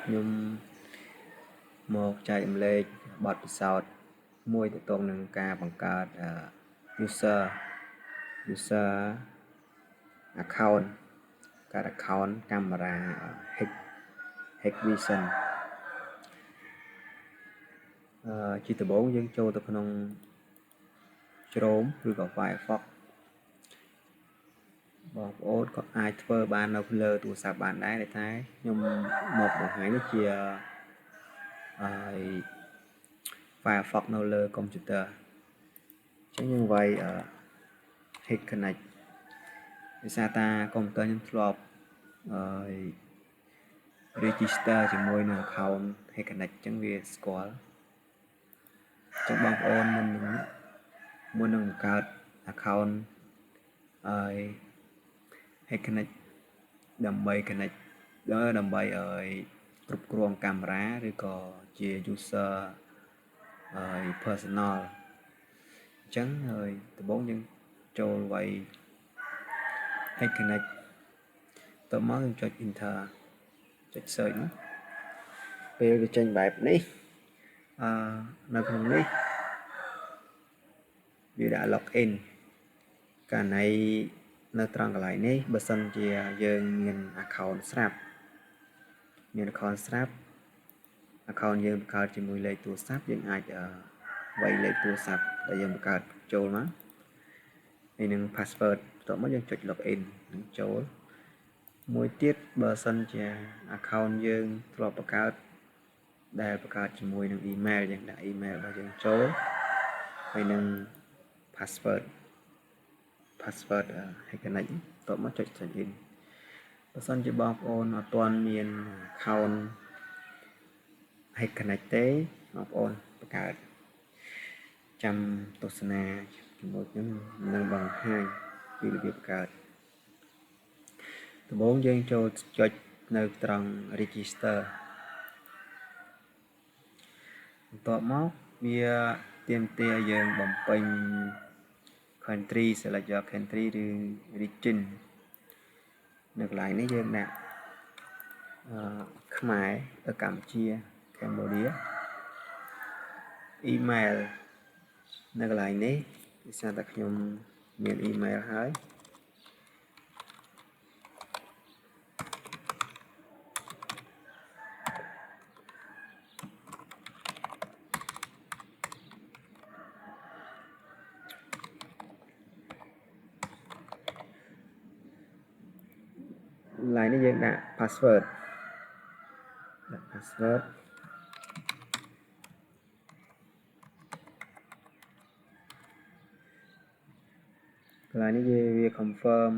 ខ្ញុំមកចែករំលែកបទពិសោធន៍មួយទាក់ទងនឹងការបង្កើត user account ការ account កាមេរ៉ា Hikvision ជាដំបូងយើងចូលទៅក្នុង Chrome ឬក៏ Firefox បងប្អូនក៏អាចធ្វើបាននៅលើទូរស័ព្ទបានដែរតែខ្ញុំមកបង្ហាញនេះជា Firefox នៅលើកុំព្យូទ័រអញ្ចឹងយើងវាយ Hit Connect ដោយសារតាកុំព្យូទ័រខ្ញុំធ្លាប់register ជាមួយនឹង account Hit Connect អញ្ចឹងវាស្គាល់អញ្ចឹងបងប្អូនមុននឹងបង្កើត account Hit Connect ដើម្បី connect ដើម្បីគ្រប់គ្រងកាមេរ៉ាឬក៏ជា user personal អញ្ចឹងហើយដំបូងយើងចូលវាយ Hit Connect តមកយើងចុច enter ចុច search ពេលវាចេញបែបនេះនៅក្នុងនេះវាដាក់ login កាលណីនៅត្រង់កន្លែងនេះបើសិនជាយើងមាន account ស្រាប់ account យើងបង្កើតជាមួយលេខទូរស័ព្ទយើងអាចវាយលេខទូរស័ព្ទដែលយើងបង្កើតចូលមកហើយនឹង password បន្ទាប់មកយើងចុច login នឹងចូលមួយទៀតបើសិនជា account យើងធ្លាប់បង្កើតជាមួយនឹង email យើងដាក់ email របស់យើងចូលហើយនឹង password Hit Connect បន្ទាប់មកចុច sign in បើសិនជាបងប្អូនអត់ទាន់មាន account Hit Connect ទេបងប្អូនបង្កើតចាំទស្សនាជាមួយខ្ញុំនឹងបង្ហាញពីរបៀបបង្កើតដំបូងយើងចូលចុចនៅត្រង់ register បន្ទាប់មកវាទាមទារយើងបំពេញ country select your country ឬ region នៅកន្លែងនេះយើងដាក់ខ្មែរទៅកម្ពុជា Cambodia email នៅកន្លែងនេះដោយសារតែខ្ញុំមាន email ហើយកន្លែងនេះយើងដាក់ password កន្លែងនេះវា confirm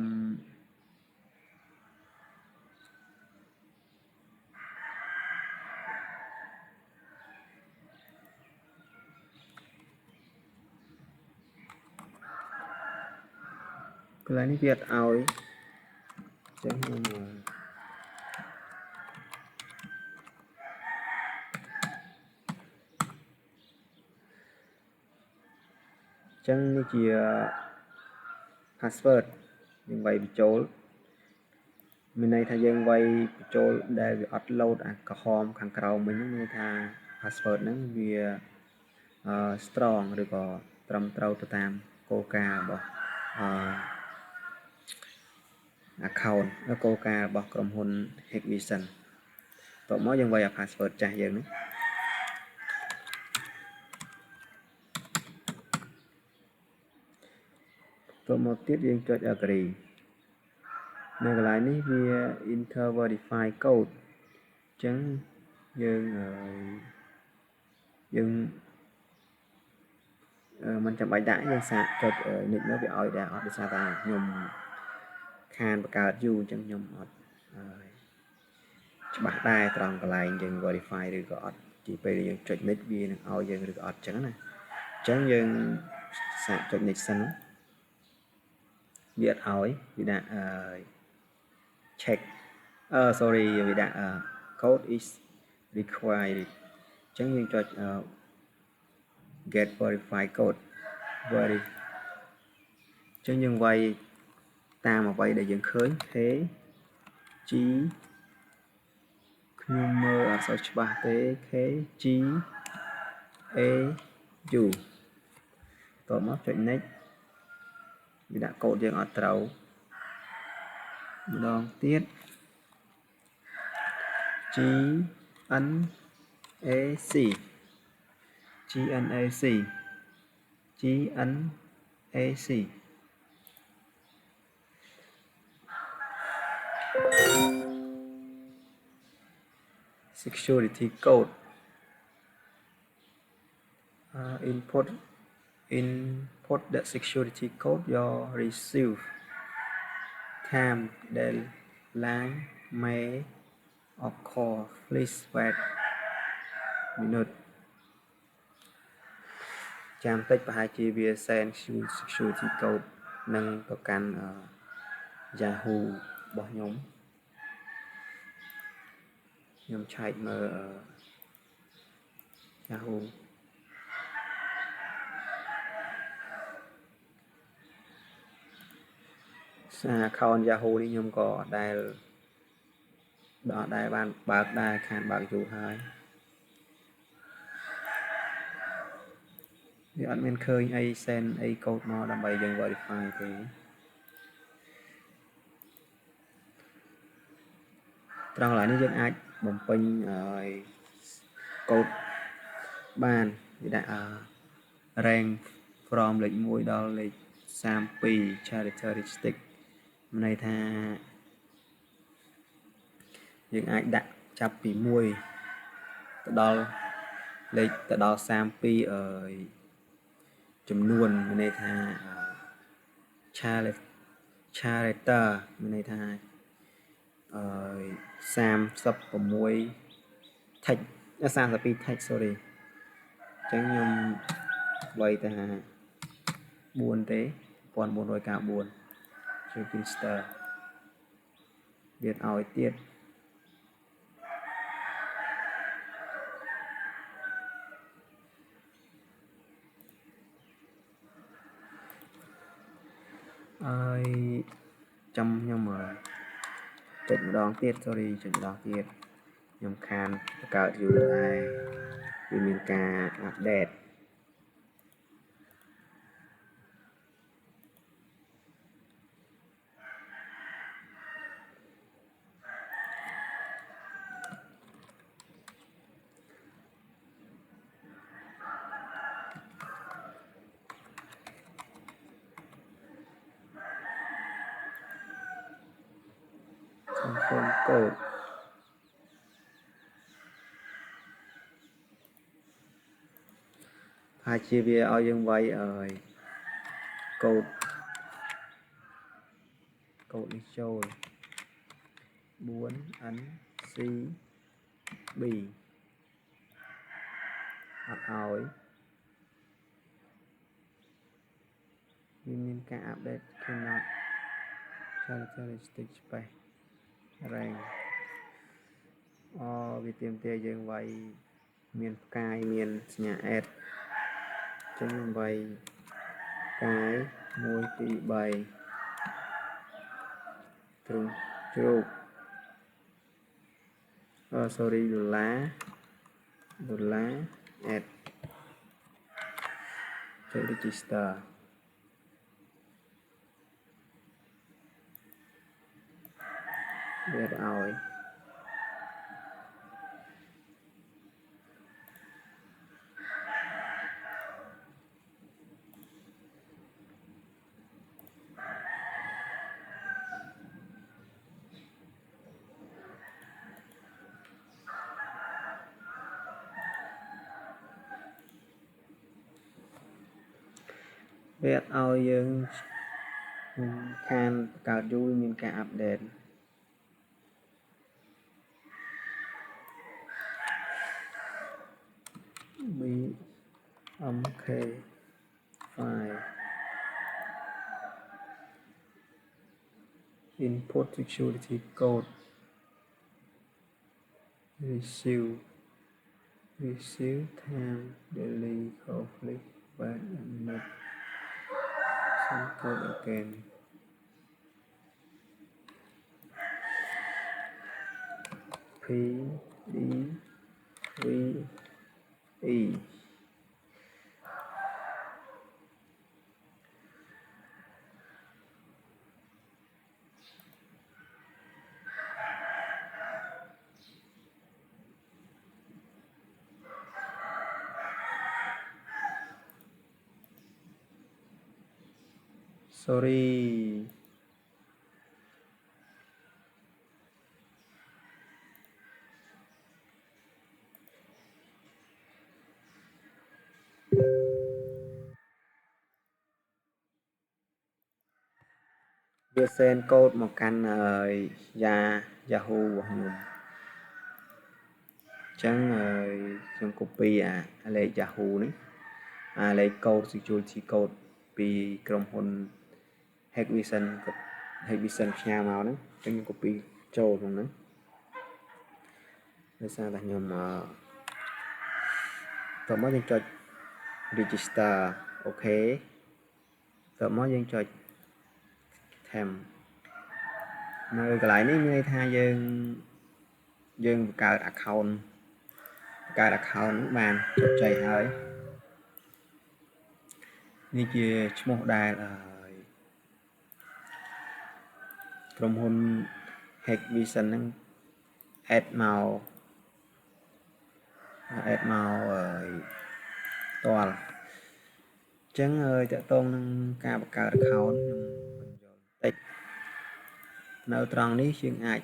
កន្លែងនេះវាអត់ឲ្យចឹងខ្ញុំចឹងនេះជា password យើងវាយបញ្ចូលមានន័យថាយើងវាយបញ្ចូលដែលវាអត់ load អាក្រហមខាងក្រោមវិញហ្នឹងមានន័យថា password ហ្នឹងវា strong ឬក៏ត្រឹមត្រូវទៅតាមគោលការណ៍របស់account គោលការណ៍របស់ក្រុមហ៊ុន Hikvision តមកយើងវាយ password ចាស់យើងនេះតមកទៀតយើងចុច agree នៅកន្លែងនេះវា enter verify code អញ្ចឹងយើងមិនចាំបាច់ដាក់យើងសាកចុចនិចមកវាឲ្យដែរអត់ដោយសារតែខ្ញុំខានបង្កើតយូរអញ្ចឹងខ្ញុំអត់ច្បាស់ដែរត្រង់កន្លែងយើង verify ឬក៏អត់ទីពេលយើងចុចនិចវានឹងឲ្យយើងឬក៏អត់អញ្ចឹងណាអញ្ចឹងយើងសាកចុចនិចសិនវាអត់ឲ្យវាដាក់check sorry វាដាក់ code is required អញ្ចឹងយើងចុច get verify code អញ្ចឹងយើងវាយតាមអ្វីដែលយើងឃើញ G ខ្ញុំមើល សូវច្បាស់ទេ K G A U តោះមកចុច next វាដាក់កូដយើងអត់ត្រូវម្ដងទៀត G N A C G N A C G N A C security code input the security code your receive time deadline may occur please wait minute ចាំតិចប្រហែលជាវា send security code នឹងទៅកាន់ Yahoo របស់ខ្ញុំឆែកមើល Yahoo account Yahoo នេះខ្ញុំក៏អត់ដែលបានបើកដែរខានបើកយូរហើយវាអត់មានឃើញអី send អី code មកដើម្បីយើង verify ទេត្រង់កន្លែងនេះយើងអាចបំពេញកូដបានវាដាក់ rank from លេខ1ដល់លេខ32 characteristic មានន័យថាយើងអាចដាក់ចាប់ពី1ទៅដល់លេខទៅដល់32ចំនួនមានន័យថា character មានន័យថា36 text 32 text sorry អញ្ចឹងខ្ញុំវាយទៅ4ទេ1494 ជួយ register វាឲ្យទៀតហើយចាំខ្ញុំចុចម្ដងទៀត sorry ចុចម្ដងទៀតខ្ញុំខានបង្កើតយូរហើយវាមានការអាប់ដេតកូដហើយជាវាឲ្យយើងវាយកូដនេះចូល 4 N C B អត់ឲ្យវាមានការអាប់ដេត cannot characteristic space rank វាទាមទារយើងវាយមានផ្កាយមានសញ្ញា add ចឹងវាយផ្កាយ1 2 3ទ្រង់ជ្រូកsorry ដុល្លារ add ចុច register វាឲ្យយើងខានបង្កើតយូរមានការអាប់ដេតBMK file input security code receive time daily conflict wait a minute some code again P D sorry vừa send code một căn Yahoo của mình chẳng trong copy lấy Yahoo đấy lấy code security code vìក្រុមហ៊ុន Hikvision ផ្ញើមកហ្នឹងចឹងខ្ញុំ copy ចូលក្នុងហ្នឹងដោយសារតែខ្ញុំតោះមកយើងចុច register អូខេតោះមកយើងចុច thêm នៅកន្លែងនេះមានន័យថាយើងបង្កើត account បានជោគជ័យហើយនេះជាឈ្មោះដែលក្រុមហ៊ុន Hikvision ហ្នឹង add មកតលអញ្ចឹងតកតងនឹងការបង្កើត account ខ្ញុំបញ្យល់តិចនៅត្រង់នេះយើងអាច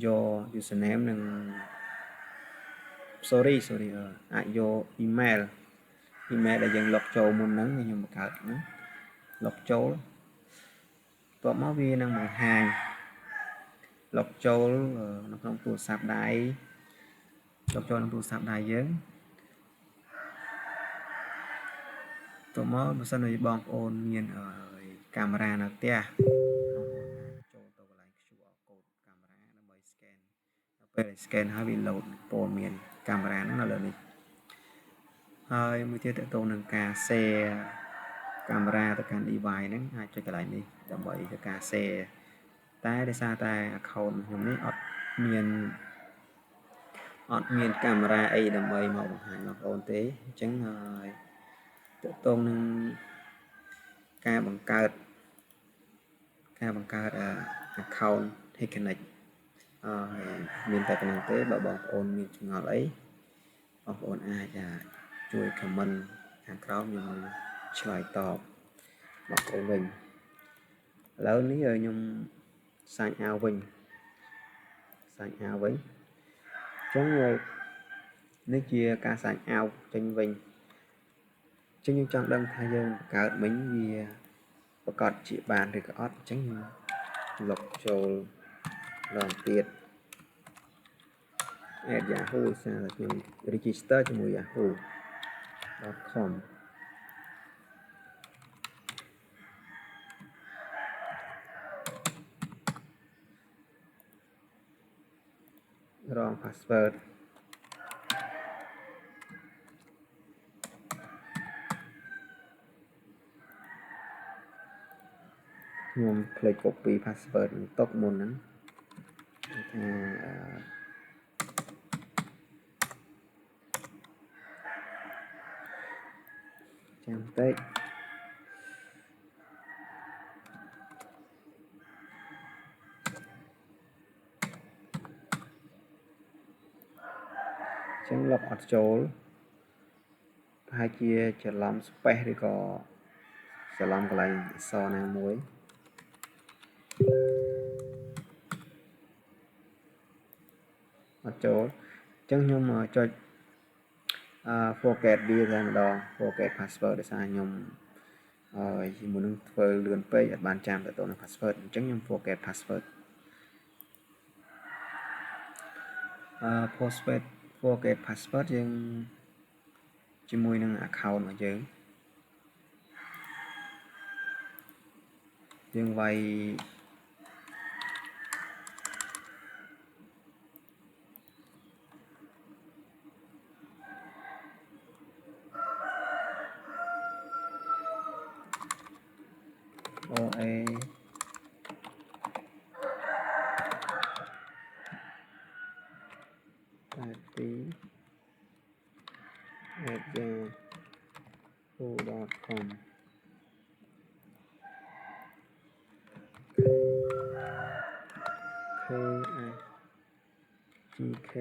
យក username និង sorry អាចយក email ដែលយើងលុបចូលមុនហ្នឹងខ្ញុំបង្កើតហ្នឹងលុបចូលតបមកវានឹងបង្ហាញលុបចូលនៅក្នុងទូរស័ព្ទដៃលុបចូលក្នុងទូរស័ព្ទដៃយើងតបមកបើសិនជាបងប្អូនមានកាមេរ៉ានៅផ្ទះចូលទៅកន្លែង QR code កាមេរ៉ាដើម្បី scan ដល់ពេល scan ហើយវា load ព័ត៌មានកាមេរ៉ាហ្នឹងនៅលើនេះហើយមួយទៀតតទៅនឹងការ share កាមេរ៉ាទៅកាន់ device ហ្នឹងអាចចុចកន្លែងនេះដើម្បីធ្វើការ share តែដោយសារតែ account ខ្ញុំនេះអត់មានកាមេរ៉ាអីដើម្បីមកបង្ហាញបងប្អូនទេអញ្ចឹងហើយតទៅនឹងការបង្កើត account Hikvision មានតែប៉ុណ្្នឹងទេបើបងប្អូនមានចម្ងល់អីបងប្អូនអាចជួយ comment ខាងក្រោមខ្ញុំឆ្លើយតបបងប្អូនវិញឥឡូវនេះខ្ញុំsign out វិញអញ្ចឹងនេះជាការ sign out ចេញវិញអញ្ចឹងខ្ញុំចង់ដឹងថាយើងបង្កើតមិញវាប្រកាសជាបានឬក៏អត់អញ្ចឹងលុបចូលម្ដងទៀត add Yahoo សារតែខ្ញុំ register ជាមួយ yahoo.com រង password ខ្ញុំភ្លេច copy password នឹងទុកមុនហ្នឹងថាចាំតិចចឹងលុបអត់ចូលប្រហែលជាច្រឡំ space ឬក៏ច្រឡំកន្លែងអក្សរណាមួយអត់ចូលអញ្ចឹងខ្ញុំចុចforget វាតែម្ដង forget password ដោយសារខ្ញុំជាមួយនឹងធ្វើលឿនពេកអត់បានចាំទៅនឹង password អញ្ចឹងខ្ញុំ forget password forget password យើងជាមួយនឹង account របស់យើងវាយOA 82@yahoo.com KGK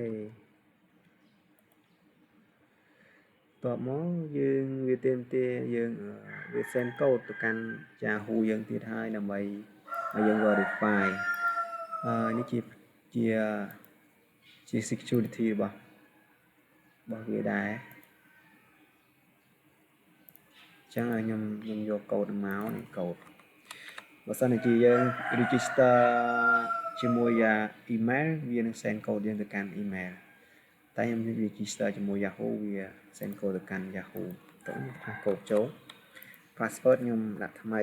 ត តបមកយើងវាទាមទារយើងវា send code ទៅកាន់ Yahoo យើងទៀតហើយដើម្បីឲ្យយើង verify នេះជា security របស់វាដែរអញ្ចឹងឲ្យខ្ញុំយក code មកនេះ code បើសិនជាយើង register ជាមួយ email វានឹង send code យើងទៅកាន់ email តែខ្ញុំ register ជាមួយ Yahoo វា send code ទៅកាន់ Yahoo ទៅខ្ញុំ code ចូល password ខ្ញុំដាក់ថ្មី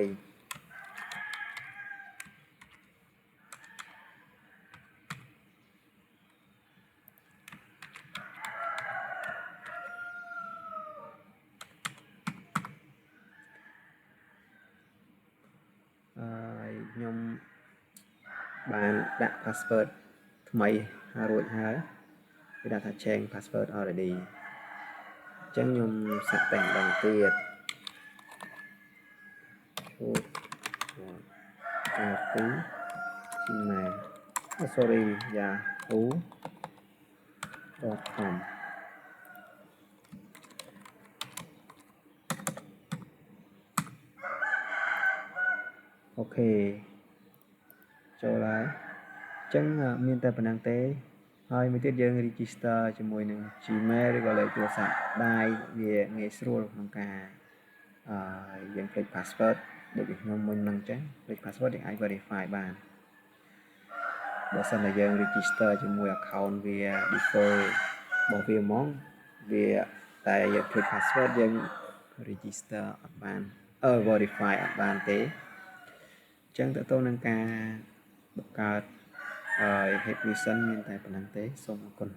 ខ្ញុំបានដាក់ password ថ្មីរួចហើយវាដាក់ថា change password already អញ្ចឹងខ្ញុំសាកតែម្ដងទៀតGmail sorry yahoo.com អូខេចូលហើយអញ្ចឹងមានតែប៉ុណ្្នឹងទេហើយមួយទៀតយើង register ជាមួយនឹង Gmail ឬក៏លេខទូរស័ព្ទដៃវាងាយស្រួលក្នុងការយើងភ្លេច password ដូចខ្ញុំមុនហ្នឹងអញ្ចឹងភ្លេច password យើងអាច verify បានបើសិនតែយើង register ជាមួយ account វា default របស់វាហ្មងវាតែយើងភ្លេច password យើង register អត់បានverify អត់បានទេអញ្ចឹងតើតើនឹងការបង្កើតHikvision មានតែប៉ុណ្្នឹងទេសូមអរគុណ